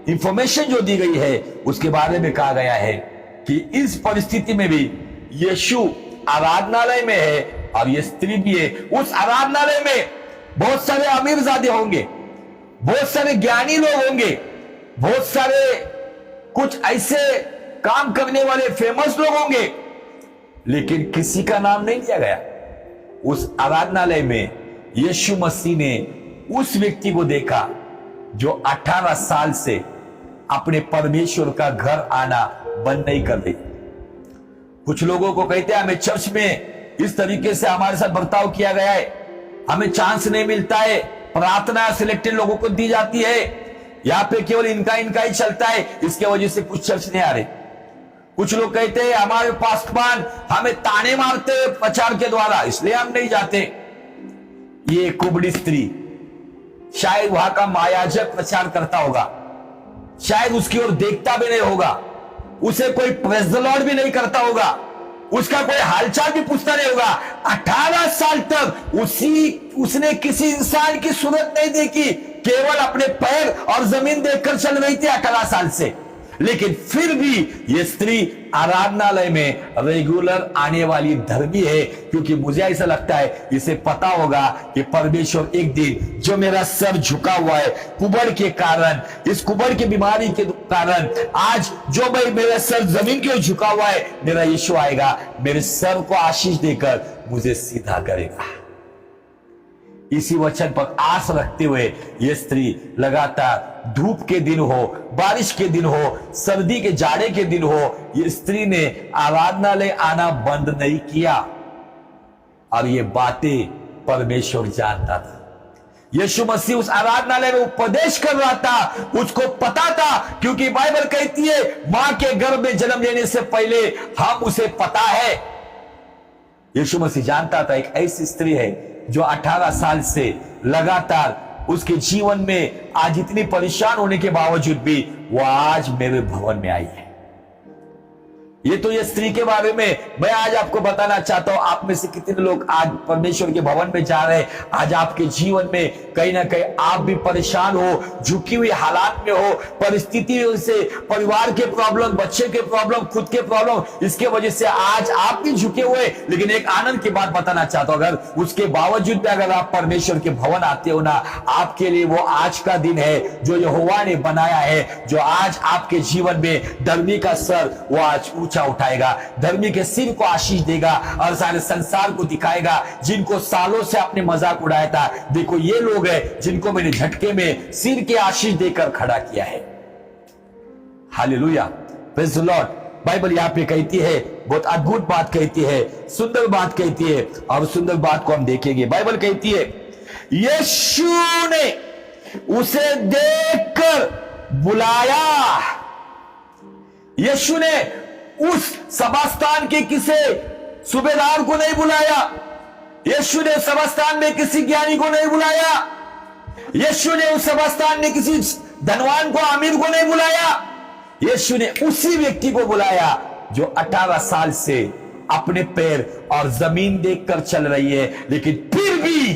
A: इंफॉर्मेशन जो दी गई है उसके बारे में कहा गया है कि इस परिस्थिति में भी यीशु आराधनालय में है और ये स्त्री भी है। उस आराधनालय में बहुत सारे अमीरजादे होंगे, बहुत सारे ज्ञानी लोग होंगे, बहुत सारे कुछ ऐसे काम करने वाले फेमस लोग होंगे, लेकिन किसी का नाम नहीं लिया गया। उस आराधनालय में यीशु मसीह ने उस व्यक्ति को देखा जो 18 साल से अपने परमेश्वर का घर आना बंद नहीं कर रही। कुछ लोगों को कहते हैं हमें चर्च में इस तरीके से हमारे साथ बर्ताव किया गया है, हमें चांस नहीं मिलता है, प्रार्थना सिलेक्टेड लोगों को दी जाती है। यहाँ पे केवल इनका इनका ही चलता है, इसके वजह से कुछ चर्च नहीं आ रहे। कुछ लोग कहते हैं हमारे पास्टरमान हमें ताने मारते हैं प्रचार के द्वारा, इसलिए हम नहीं जाते। ये कुबड़ी स्त्री, शायद वहां का महायाजक प्रचार करता होगा, शायद उसकी ओर देखता भी नहीं होगा, उसे कोई प्रेज द लॉर्ड भी नहीं करता होगा, उसका कोई हालचाल भी पूछता नहीं होगा। 18 साल तक उसने किसी इंसान की सूरत नहीं देखी, केवल अपने पैर और जमीन देखकर चल रही थी 18 साल से। लेकिन फिर भी ये स्त्री आराधनालय में रेगुलर आने वाली धर्मी है, क्योंकि मुझे ऐसा लगता है इसे पता होगा कि परमेश्वर एक दिन जो मेरा सर झुका हुआ है कुबड़ के कारण, इस कुबड़ की बीमारी के कारण, आज जो भाई मेरा सर जमीन की ओर झुका हुआ है, मेरा यीशु आएगा, मेरे सर को आशीष देकर मुझे सीधा करेगा। इसी वचन पर आस रखते हुए यह स्त्री लगातार धूप के दिन हो, बारिश के दिन हो, सर्दी के जाड़े के दिन हो, ये स्त्री ने आराधनालय आना बंद नहीं किया। और ये बातें परमेश्वर जानता था। यीशु मसीह उस आराधनालय में उपदेश कर रहा था, उसको पता था, क्योंकि बाइबल कहती है मां के गर्भ में जन्म लेने से पहले हम उसे पता है। यीशु मसीह जानता था एक ऐसी स्त्री है जो 18 साल से लगातार उसके जीवन में आज इतनी परेशान होने के बावजूद भी वो आज मेरे भवन में आई है। ये तो ये स्त्री के बारे में मैं आज आपको बताना चाहता हूं। आप में से कितने लोग आज परमेश्वर के भवन में जा रहे हैं, आज आपके जीवन में कहीं ना कहीं आप भी परेशान हो, झुकी हुई हालात में हो, परिस्थितियों से, परिवार के प्रॉब्लम, बच्चे के प्रॉब्लम, खुद के प्रॉब्लम, इसके वजह से आज आप भी झुके हुए। लेकिन एक आनंद की बात बताना चाहता हूं, अगर उसके बावजूद भी अगर आप परमेश्वर के भवन आते हो ना, आपके लिए वो आज का दिन है जो यहोवा ने बनाया है, जो आज आपके जीवन में धर्मी का सर वो आज उठाएगा, धर्मी के सिर को आशीष देगा और सारे संसार को दिखाएगा। जिनको सालों से आपने मजाक उड़ाया था, देखो ये लोग हैं जिनको मैंने झटके में सिर के आशीष देकर खड़ा किया है। Hallelujah, praise the Lord. Bible यहाँ पे कहती है, बहुत अद्भुत बात कहती है, सुंदर बात कहती है, और सुंदर बात को हम देखेंगे। बाइबल कहती है यीशु ने उसे देखकर बुलाया। यीशु ने उस सभास्थान के किसी सूबेदार को नहीं बुलाया, यीशु ने सभास्थान में किसी ज्ञानी को नहीं बुलाया, यीशु ने उस सभास्थान में किसी धनवान को, अमीर को नहीं बुलाया। यीशु ने उसी व्यक्ति को बुलाया जो 18 साल से अपने पैर और जमीन देखकर चल रही है, लेकिन फिर भी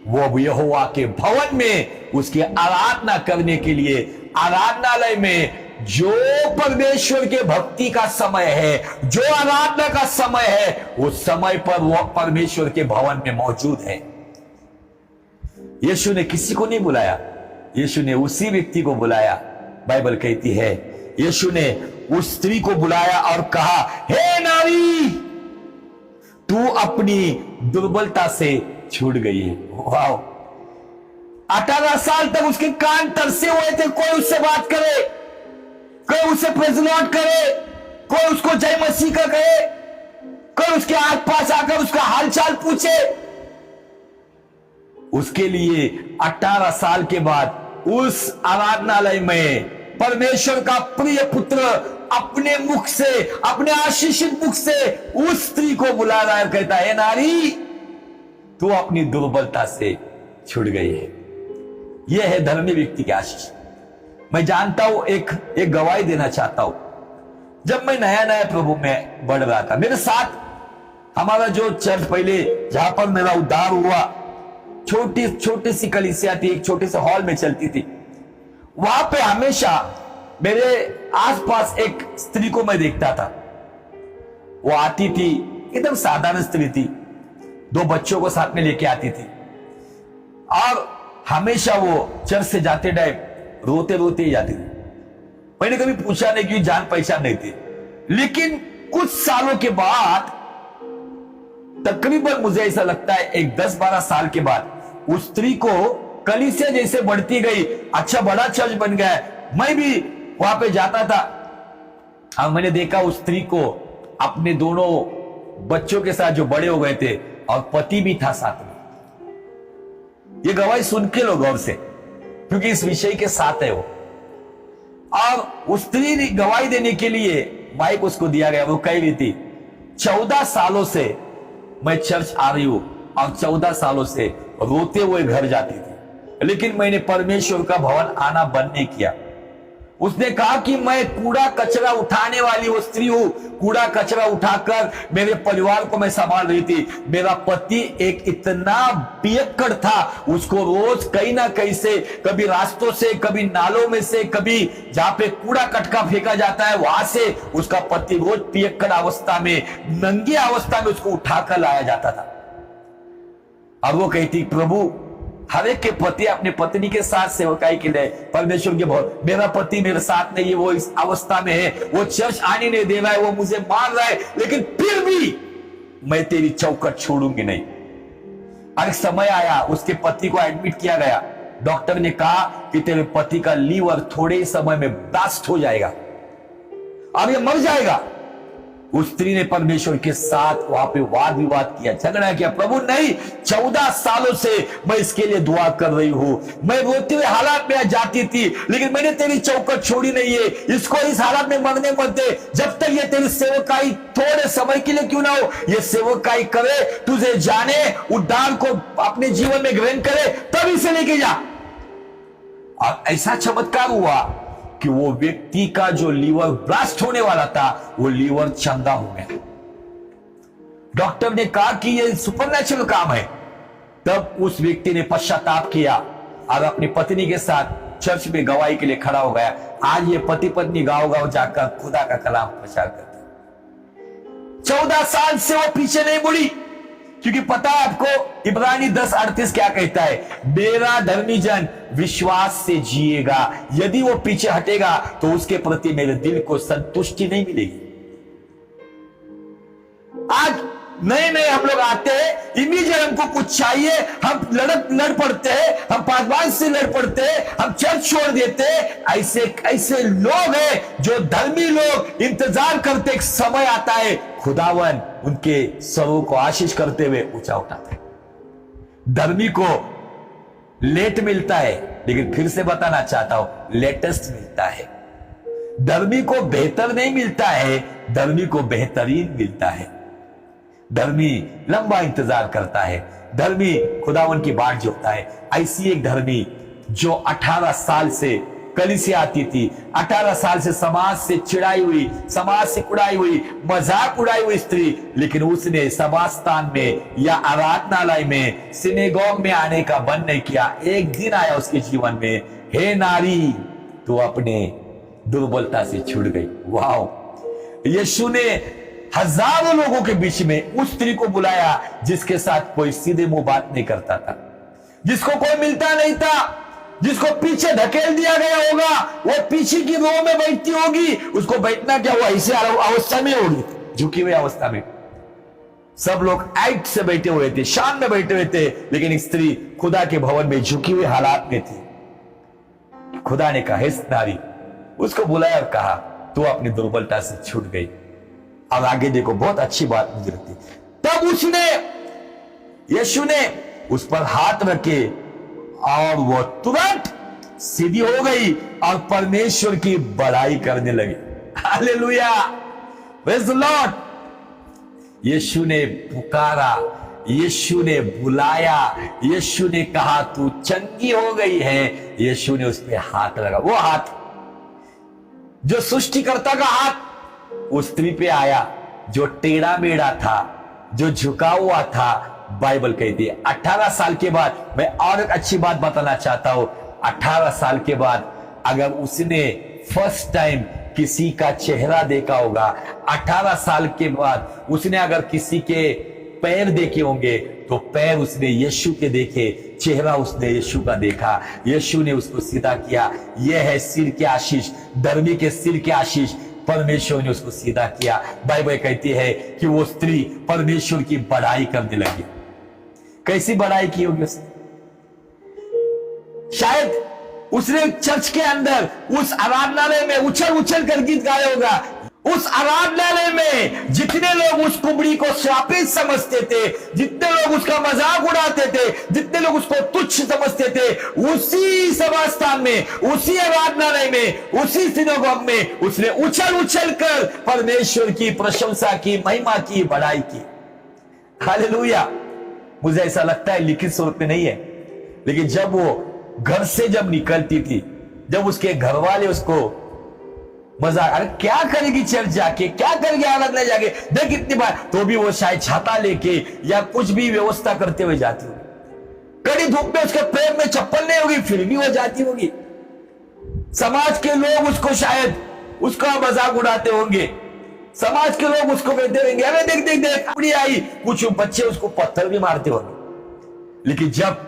A: वो यहोवा के भवन में उसकी आराधना करने के लिए, आराधनालय में जो परमेश्वर के भक्ति का समय है, जो आराधना का समय है, उस समय पर वो परमेश्वर के भवन में मौजूद है। यीशु ने किसी को नहीं बुलाया, यीशु ने उसी व्यक्ति को बुलाया। बाइबल कहती है यीशु ने उस स्त्री को बुलाया और कहा, हे नारी, तू अपनी दुर्बलता से छूट गई है। वाह, 18 साल तक उसके कान तरसे हुए थे, कोई उससे बात करे, कोई उसे प्रेज़ लॉर्ड करे, कोई उसको जय मसीह का कहे, कोई उसके आस पास आकर उसका हालचाल पूछे। उसके लिए 18 साल के बाद उस आराधनालय में परमेश्वर का प्रिय पुत्र अपने मुख से, अपने आशीषित मुख से उस स्त्री को बुला रहा है, कहता है नारी, तू अपनी दुर्बलता से छूट गई है। यह है धर्मी व्यक्ति की आशीष। मैं जानता हूं, एक गवाही देना चाहता हूं। जब मैं नया नया प्रभु में बढ़ रहा था, मेरे साथ हमारा जो चर्च पहले जहां पर मेरा उद्धार हुआ, छोटी सी कलीसिया थी, एक छोटे से हॉल में चलती थी। वहां पे हमेशा मेरे आसपास एक स्त्री को मैं देखता था। वो आती थी, एकदम साधारण स्त्री थी, 2 बच्चों को साथ में लेके आती थी, और हमेशा वो चर्च से जाते टाइम रोते रोते ही जाती थी। मैंने कभी पूछा नहीं, क्योंकि जान पहचान नहीं थी। लेकिन कुछ सालों के बाद, तकरीबन मुझे ऐसा लगता है एक 10-12 साल के बाद, उस स्त्री को कलीसिया जैसे बढ़ती गई, अच्छा बड़ा चर्च बन गया, मैं भी वहां पे जाता था। और मैंने देखा उस स्त्री को अपने दोनों बच्चों के साथ, जो बड़े हो गए थे, और पति भी था साथ में। ये गवाही सुन के लो गौर से, क्योंकि इस विषय के साथ है वो। और उस स्त्री ने गवाही देने के लिए माइक उसको दिया गया। वो कह रही थी 14 सालों से मैं चर्च आ रही हूं और 14 सालों से रोते हुए घर जाती थी, लेकिन मैंने परमेश्वर का भवन आना बंद नहीं किया। उसने कहा कि मैं कूड़ा कचरा उठाने वाली वो स्त्री हूं, कूड़ा कचरा उठाकर मेरे परिवार को मैं संभाल रही थी। मेरा पति एक इतना पियक्कड़ था, उसको रोज कहीं ना कहीं से, कभी रास्तों से, कभी नालों में से, कभी जहां पे कूड़ा कटका फेंका जाता है वहां से उसका पति रोज पियक्कड़ अवस्था में, नंगी अवस्था में उसको उठाकर लाया जाता था। अब वो कहती, प्रभु हर एक के पति अपने पत्नी के साथ सेवकाई के लिए परमेश्वर के बहुत, मेरा पति मेरे साथ नहीं है, वो इस अवस्था में है, वो चर्च आने नहीं दे रहा है, वो मुझे मार रहा है, लेकिन फिर भी मैं तेरी चौखट छोड़ूंगी नहीं। और समय आया, उसके पति को एडमिट किया गया। डॉक्टर ने कहा कि तेरे पति का लीवर थोड़े ही समय में ब्लास्ट हो जाएगा, अब ये मर जाएगा। उस स्त्री ने परमेश्वर के साथ वहां पे वाद विवाद किया, झगड़ा किया। प्रभु नहीं, 14 सालों से मैं इसके लिए दुआ कर रही हूं, मैं रोते हुए हालात में जाती थी, लेकिन मैंने तेरी चौखट छोड़ी नहीं है, इसको इस हालात में मरने मत दे, जब तक ये तेरी सेवकाई थोड़े समय के लिए क्यों ना हो, ये सेवकाई करे, तुझे जाने, उद्धार को अपने जीवन में ग्रहण करे, तब इसे लेके जा। और ऐसा चमत्कार हुआ कि वो व्यक्ति का जो लीवर ब्लास्ट होने वाला था, वो लीवर चंगा हो गया। डॉक्टर ने कहा कि ये सुपरनैचुरल काम है। तब उस व्यक्ति ने पश्चाताप किया और अपनी पत्नी के साथ चर्च में गवाही के लिए खड़ा हो गया। आज ये पति पत्नी गांव गांव जाकर खुदा का कलाम प्रचार करते। 14 साल से वो पीछे नहीं मुड़ी, क्योंकि पता है आपको इब्रानी 10:38 क्या कहता है, मेरा धर्मी जन विश्वास से जिएगा, यदि वो पीछे हटेगा तो उसके प्रति मेरे दिल को संतुष्टि नहीं मिलेगी। आज नए नए हम लोग आते हैं, इमीडिएट हमको कुछ चाहिए, हम लड़ पड़ते हैं, हम पासवान से लड़ पड़ते हैं, हम चर्च छोड़ देते हैं। ऐसे लोग हैं जो धर्मी लोग इंतजार करते, एक समय आता है खुदावन उनके स्वरों को आशीष करते हुए ऊंचा उठाता है। धर्मी को लेट मिलता है, लेकिन फिर से बताना चाहता हूं, लेटेस्ट मिलता है। धर्मी को बेहतर नहीं मिलता है, धर्मी को बेहतरीन मिलता है। धर्मी लंबा इंतजार करता है, धर्मी खुदावन की बाट जोता है। ऐसी एक धर्मी जो 18 साल से कलीसिया आती थी, 18 साल से समाज से चिढ़ाई हुई, समाज से उड़ाई हुई, मजाक उड़ाई हुई स्त्री, लेकिन उसने सभा स्थान में या आराधनालय में, सिनेगोग में आने का बंद नहीं किया। एक दिन आया उसके जीवन में, हे नारी तू अपने दुर्बलता से छूट गई। वाह! यीशु ने हजारों लोगों के बीच में उस स्त्री को बुलाया जिसके साथ कोई सीधे मुंह बात नहीं करता था, जिसको कोई मिलता नहीं था, जिसको पीछे धकेल दिया गया होगा, वो पीछे की रो में बैठती होगी, उसको बैठना क्या हुआ, इसे अवस्था में होगी, झुकी हुई अवस्था में। सब लोग ऐट से बैठे हुए थे, शान में बैठे हुए थे, लेकिन एक स्त्री खुदा के भवन में झुकी हुई हालात में थी। खुदा ने कहा, हे नारी, उसको बुलाया और कहा तू अपनी दुर्बलता से छूट गई। अब आगे देखो, बहुत अच्छी बात मुझे लगती। तब यीशु ने उस पर हाथ रखे और वो तुरंत सीधी हो गई और परमेश्वर की बड़ाई करने लगी। Hallelujah, praise the Lord. Yeshu ने पुकारा, यीशु ने बुलाया, यीशु ने कहा तू चंगी हो गई है। यीशु ने उस पर हाथ लगा, वो हाथ जो सृष्टिकर्ता का हाथ उस स्त्री पे आया, जो टेढ़ा मेढ़ा था, जो झुका हुआ था। बाइबल कहती है 18 साल के बाद, मैं और एक अच्छी बात बताना चाहता हूं, 18 साल के बाद अगर उसने फर्स्ट टाइम किसी का चेहरा देखा होगा, 18 साल के बाद उसने अगर किसी के पैर देखे होंगे, तो पैर उसने यीशु के देखे, चेहरा उसने यीशु का देखा। यीशु ने उसको सीधा किया। यह है सिर के आशीष, धर्मी के सिर के आशीष। परमेश्वर ने उसको सीधा किया। बाइबल कहती है कि वो स्त्री परमेश्वर की बड़ाई करने लगी। कैसी बड़ाई की होगी उसने? शायद उसने चर्च के अंदर उस आराधनालय में उछल उछल कर गीत गाया होगा, उस आराधनालय में जितने लोग उस कुबड़ी को श्रापित समझते थे, जितने लोग उसका मजाक उड़ाते थे, जितने लोग उसको तुच्छ समझते थे, उसी सभा स्थान में, उसी आराधनालय में, उसी सिनेगोग में उसने उछल उछल कर परमेश्वर की प्रशंसा की, महिमा की, बड़ाई की। हालेलुया। मुझे ऐसा लगता है लिखित स्वरूप में नहीं है, लेकिन जब वो घर से जब निकलती थी, जब उसके घर वाले उसको मजाक, अरे क्या करेगी चर्च जाके, क्या करेगी आराधना जाके, देख इतनी बार, तो भी वो शायद छाता लेके या कुछ भी व्यवस्था करते हुए जाती होगी। कड़ी धूप में उसके पैर में चप्पल नहीं होगी, फिर भी वो जाती होगी। समाज के लोग उसको शायद उसका मजाक उड़ाते होंगे, समाज के लोग उसको कहते होंगे, अरे देख देख देख अपनी आई, कुछ बच्चे उसको पत्थर भी मारते होंगे। लेकिन जब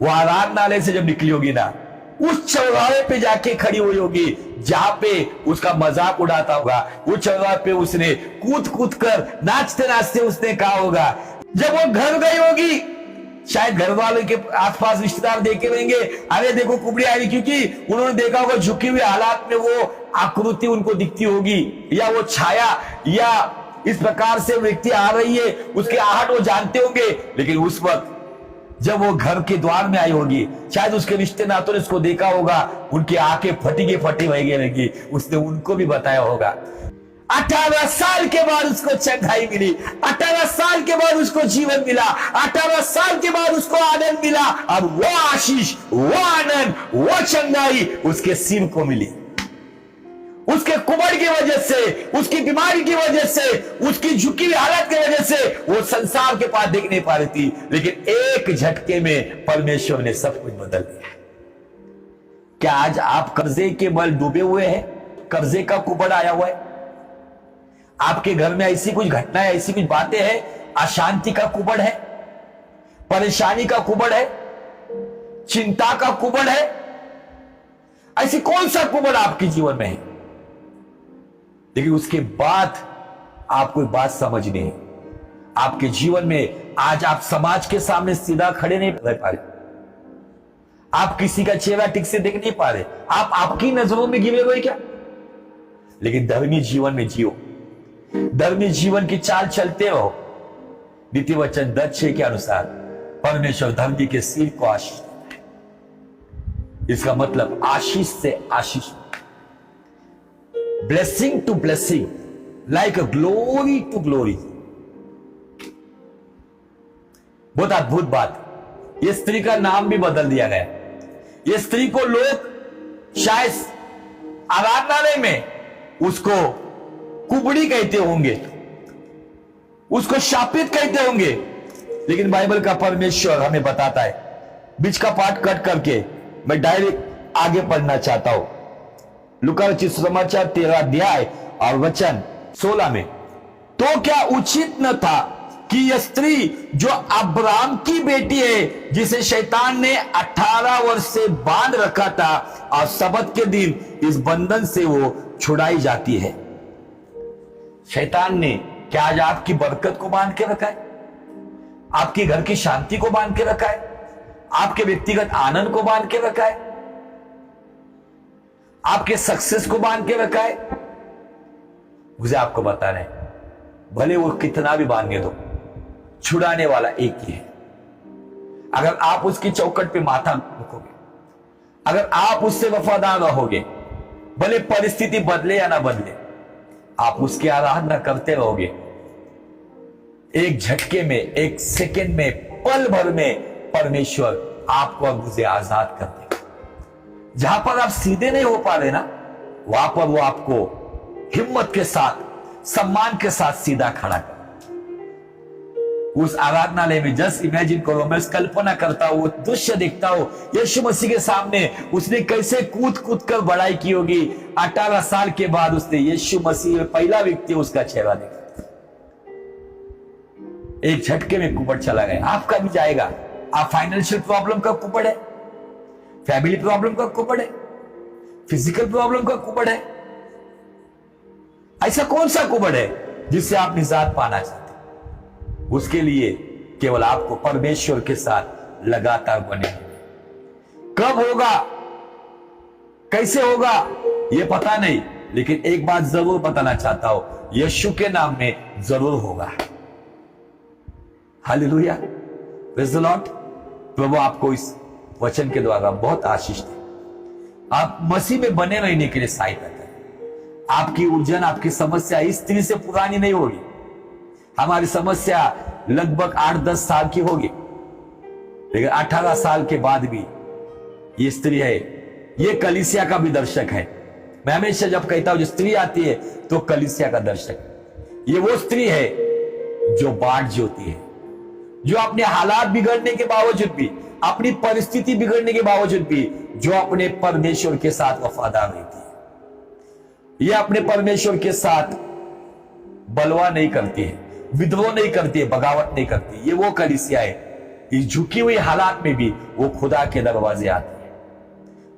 A: वो आराधनालय से जब निकली होगी ना, उस चौराहे पे जाके खड़ी हुई होगी जहां पे उसका मजाक उड़ाता होगा, उस चौराहे पे उसने कूद कूद कर, नाचते नाचते उसने कहा होगा। जब वो घर गई होगी, शायद घर वालों के आसपास रिश्तेदार देखे रहेंगे, अरे देखो कुबड़ी आई, क्योंकि उन्होंने देखा होगा झुकी हुई हालात में वो आकृति उनको दिखती होगी, या वो छाया, या इस प्रकार से व्यक्ति आ रही है, उसके आहट वो जानते होंगे। लेकिन उस वक्त जब वो घर के द्वार में आई होगी, शायद उसके रिश्ते नातों ने उसको देखा होगा, उनकी आंखें फटी वही रहेगी, उसने उनको भी बताया होगा। 18 साल के बाद उसको चंगाई मिली, 18 साल के बाद उसको जीवन मिला, 18 साल के बाद उसको आनंद मिला, और वो आशीष, वो आनंद, वो चंगाई उसके सिर को मिली। उसके कुबड़ की वजह से, उसकी बीमारी की वजह से, उसकी झुकी हुई हालत की वजह से वो संसार के पास देख नहीं पा रही थी, लेकिन एक झटके में परमेश्वर ने सब कुछ बदल दिया। क्या आज आप कर्जे के बल डूबे हुए हैं? कर्जे का कुबड़ आया हुआ है आपके घर में? ऐसी कुछ घटनाएं, ऐसी कुछ बातें हैं? अशांति का कुबड़ है, परेशानी का कुबड़ है, चिंता का कुबड़ है? ऐसी कौन सा कुबड़ आपके जीवन में है? लेकिन उसके बाद आपको एक बात समझनी है, आपके जीवन में आज आप समाज के सामने सीधा खड़े नहीं रह पा रहे, आप किसी का चेहरा ठीक से देख नहीं पा रहे, आप आपकी नजरों में गिरे हुए क्या? लेकिन धर्मी जीवन में जियो, धर्मी जीवन की चाल चलते रहो। नीति वचन 10:6 के अनुसार परमेश्वर धर्मी के सिर को आशीष देता है। इसका मतलब आशीष से आशीष, blessing to blessing, like a glory to glory. बहुत अद्भुत बात। ये स्त्री का नाम भी बदल दिया गया। ये स्त्री को लोग शायद आराधनालय में उसको कुबड़ी कहते होंगे, उसको शापित कहते होंगे, लेकिन बाइबल का परमेश्वर हमें बताता है। बीच का पाठ कट करके मैं डायरेक्ट आगे पढ़ना चाहता हूं। लूका रचित समाचार 13 अध्याय और वचन 16 में, तो क्या उचित न था कि यह स्त्री जो अब्राहम की बेटी है, जिसे शैतान ने 18 वर्ष से बांध रखा था, और सबत के दिन इस बंधन से वो छुड़ाई जाती है। शैतान ने क्या आज आपकी बरकत को बांध के रखा है? आपके घर की शांति को बांध के रखा है? आपके व्यक्तिगत आनंद को बांध के रखा है? आपके सक्सेस को बांध के रखा है? मुझे आपको बताना है, भले वो कितना भी बांधने दो, छुड़ाने वाला एक ही है। अगर आप उसकी चौखट पे माथा रखोगे, अगर आप उससे वफादार रहोगे, भले परिस्थिति बदले या ना बदले, आप उसकी आराधना करते रहोगे, एक झटके में, एक सेकंड में, पल भर में परमेश्वर आपको और मुझे आजाद कर देगा। जहां पर आप सीधे नहीं हो पा रहे ना, वहां पर वो आपको हिम्मत के साथ, सम्मान के साथ सीधा खड़ा कर। उस आराधनालय में जस्ट इमेजिन करो, मैं कल्पना करता हूं, वो दृश्य देखता हूं, यीशु मसीह के सामने उसने कैसे कूद कूद कर बड़ाई की होगी। 18 साल के बाद उसने यीशु मसीह में पहला व्यक्ति उसका चेहरा देखा, एक झटके में कुबड़ चला गया। आपका भी जाएगा। आप फाइनेंशियल प्रॉब्लम का कुबड़ है, फैमिली प्रॉब्लम का कुबड़ है, फिजिकल प्रॉब्लम का कुबड़ है, ऐसा कौन सा कुबड़ है जिससे आप निजात पाना चाहते? उसके लिए केवल आपको परमेश्वर के साथ लगातार बने। कब होगा, कैसे होगा, यह पता नहीं, लेकिन एक बात जरूर बताना चाहता हूं, यीशु के नाम में जरूर होगा। Hallelujah, praise the Lord. प्रभु आपको इस वचन के द्वारा बहुत आशीष दे। आप मसीह में बने रहने के लिए सहायता करें। आपकी उलझन, आपकी समस्या इस स्त्री से पुरानी नहीं होगी। हमारी समस्या लगभग 8-10 साल की होगी, लेकिन 18 साल के बाद भी ये स्त्री है, ये कलीसिया का भी दर्शक है। मैं हमेशा जब कहता हूं जो स्त्री आती है तो कलीसिया का दर्शक, ये वो स्त्री है जो बाट जोती है, जो अपने हालात बिगड़ने के बावजूद भी, अपनी परिस्थिति बिगड़ने के बावजूद भी, जो अपने परमेश्वर के साथ वफादार रहती है। ये अपने परमेश्वर के साथ बलवा नहीं करती है, विद्रोह नहीं करती है, बगावत नहीं करती। ये वो कलीसिया है, इस झुकी हुई हालात में भी वो खुदा के दरवाजे आती है।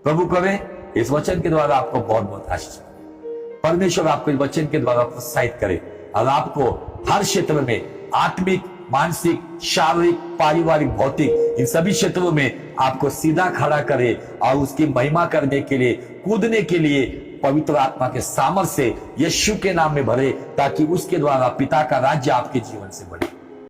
A: प्रभु करे इस वचन के द्वारा आपको बहुत बहुत आशीष मिले। परमेश्वर आपको इस वचन के द्वारा प्रोत्साहित करे और आपको हर क्षेत्र में, आत्मिक, मानसिक, शारीरिक, पारिवारिक, भौतिक, इन सभी क्षेत्रों में आपको सीधा खड़ा करे और उसकी महिमा करने के लिए, कूदने के लिए पवित्र आत्मा के सामर्थ्य से यीशु के नाम में भरे, ताकि उसके द्वारा पिता का राज्य आपके जीवन से बढ़े।